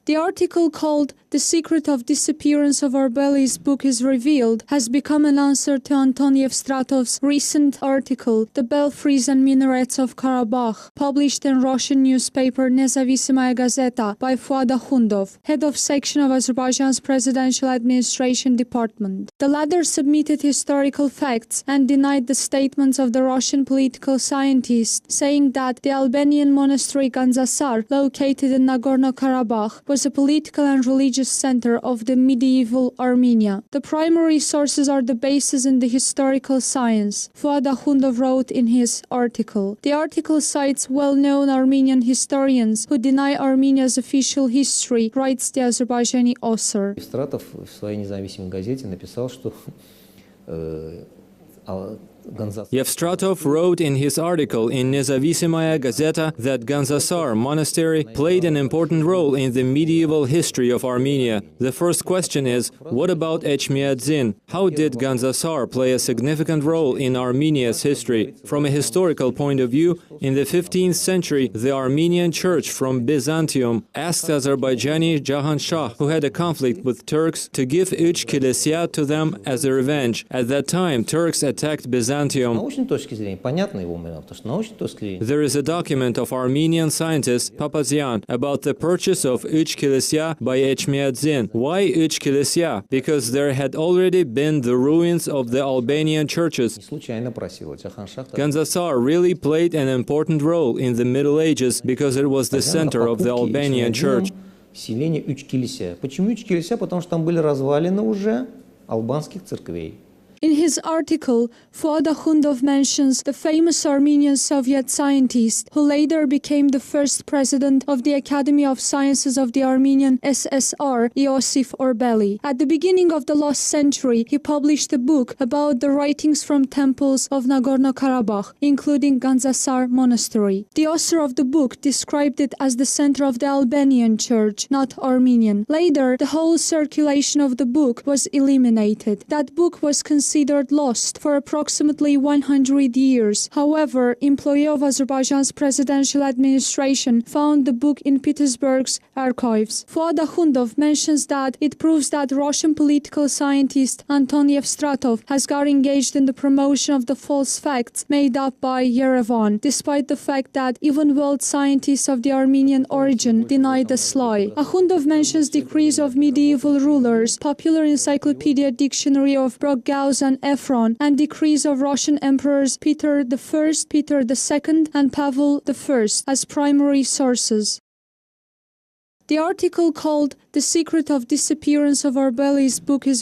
The article called "The Secret of Disappearance of Arbeli's Book is Revealed" has become an answer to Anton Yevstratov's recent article, "The Belfries and Minarets of Karabakh," published in Russian newspaper Nezavisimaya Gazeta by Fuad Akhundov, head of section of Azerbaijan's Presidential Administration Department. The latter submitted historical facts and denied the statements of the Russian political scientist, saying that the Albanian monastery Gandzasar, located in Nagorno-Karabakh, was a political and religious center of the medieval Armenia. The primary sources are the bases in the historical science, Fuad Akhundov wrote in his article. The article cites well-known Armenian historians who deny Armenia's official history, writes the Azerbaijani author. Евстратов в своей независимой газете написал, что Yevstratov wrote in his article in Nezavisimaya Gazeta that Gandzasar monastery played an important role in the medieval history of Armenia. The first question is, what about Echmiadzin? How did Gandzasar play a significant role in Armenia's history? From a historical point of view, in the 15th century, the Armenian Church from Byzantium asked Azerbaijani Jahan Shah, who had a conflict with Turks, to give Uch Kilesya to them as a revenge. At that time, Turks attacked Byzantium. There is a document of Armenian scientist Papazian about the purchase of Uch Kilesya by Echmiadzin. Why Uch Kilesya? Because there had already been the ruins of the Albanian churches. Gandzasar really played an important role in the Middle Ages because it was the center of the Albanian church. Селение Уч-Килися. Почему Уч-Килися? Потому что там были развалины уже албанских церквей. In his article, Fuad Akhundov mentions the famous Armenian Soviet scientist who later became the first president of the Academy of Sciences of the Armenian SSR, Iosif Orbeli. At the beginning of the last century, he published a book about the writings from temples of Nagorno-Karabakh, including Gandzasar Monastery. The author of the book described it as the center of the Albanian church, not Armenian. Later, the whole circulation of the book was eliminated. That book was considered lost for approximately 100 years. However, employee of Azerbaijan's presidential administration found the book in Petersburg's archives. Fuad Akhundov mentions that it proves that Russian political scientist Anton Yevstratov has got engaged in the promotion of the false facts made up by Yerevan, despite the fact that even world scientists of the Armenian origin deny the lie. Akhundov mentions decrees of medieval rulers, popular encyclopedia dictionary of Broggaus and Ephron, and decrees of Russian emperors Peter I, Peter II, and Pavel I as primary sources. The article called "The Secret of Disappearance of Arbeli's Book is